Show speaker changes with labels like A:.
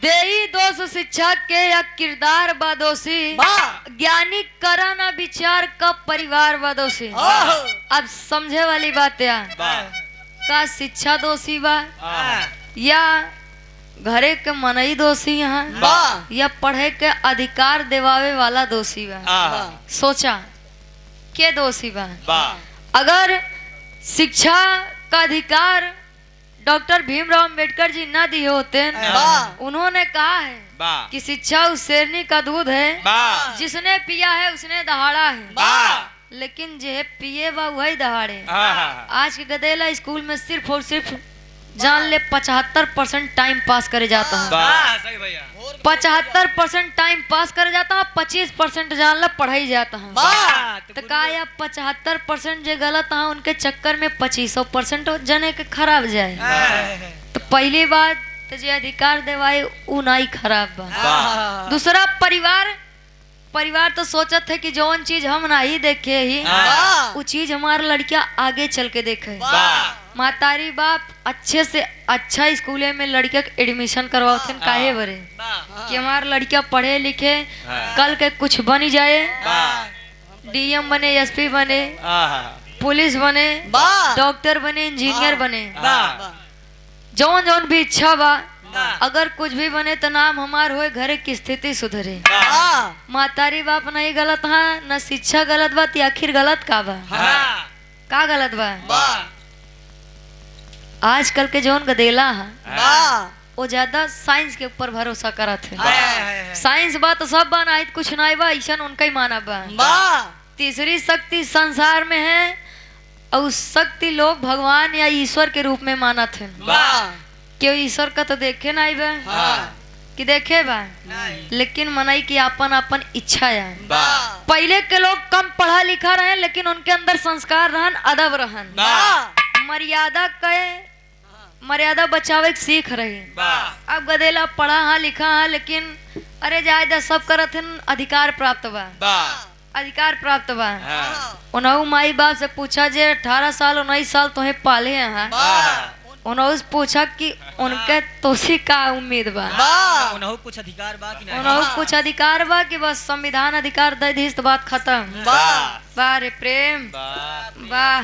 A: देई दोष शिक्षा के या किरदार बदोशी, ज्ञानी करा ना विचार का परिवार बदोशी। अब समझे वाली बात या का शिक्षा दोषी बा या घरे के मनई दोषी यहाँ या पढ़े के अधिकार देवावे वाला दोषी बा। सोचा के दोषी बा। अगर शिक्षा का अधिकार डॉक्टर भीमराव अंबेडकर जी न दिए होते, उन्होंने कहा है कि शिक्षा उस शेरनी का दूध है, जिसने पिया है उसने दहाड़ा है, लेकिन जे पिए बा वही दहाड़े। आज के गदेला स्कूल में सिर्फ और सिर्फ जान ले 75% टाइम पास करे जाता है। 75% टाइम पास करे जाता है, 25% जान ले पढ़ाई जाता है। तो का या 75% जो गलत है उनके चक्कर में 25% जने के खराब जाए। तो पहली बात तो जो अधिकार देवाए उ नहीं खराब बा। दूसरा परिवार तो सोचत है कि जौन चीज हम नहीं देखे ही वो चीज हमारा लड़किया आगे चल के देखे। मातारी बाप अच्छे से अच्छा स्कूले में लड़किया के एडमिशन करवाते काहे बरे कि हमारा लड़किया पढ़े लिखे कल के कुछ बनी जाए, डीएम बने, एसपी बने, पुलिस बने, डॉक्टर बने, इंजीनियर बने, जौन जौन भी इच्छा बा। अगर कुछ भी बने तो नाम हमार होए, घरे की स्थिति सुधरे। मातारी बाप नहीं गलत है, न शिक्षा गलत बा, आखिर गलत का बा? का गलत बा? आजकल के जौन गदेला है वो ज्यादा साइंस के ऊपर भरोसा करत है। साइंस बा तो सब बा, नहीं कुछ नहीं बा, ऐसा उनका ही माना बा। तीसरी शक्ति संसार में है और उस शक्ति लोग भगवान या ईश्वर के रूप में मानत है। क्यों ईश्वर का तो देखे नहीं बा कि देखे बा, लेकिन मनई की अपन अपन इच्छा है। पहले के लोग कम पढ़ा लिखा रहे लेकिन उनके अंदर संस्कार रहन, अदब रहन, मर्यादा बचावे सीख रहे। अब गदेला पढ़ा हाँ लिखा हाँ लेकिन अरे जायदा सब करत है, अधिकार प्राप्त बा, अधिकार प्राप्त बा। उन्होंने माई बाप से पूछा जे 18 साल 19 साल तुम्हें पाले हैं, उन्होंने पूछा कि उनके तोसी का उम्मीद बा,
B: उन्होंने कुछ अधिकार बा कि नहीं?
A: उन्होंने कुछ अधिकार बा कि बस संविधान अधिकार दे दी तो बात खत्म। वाह रे प्रेम, वाह।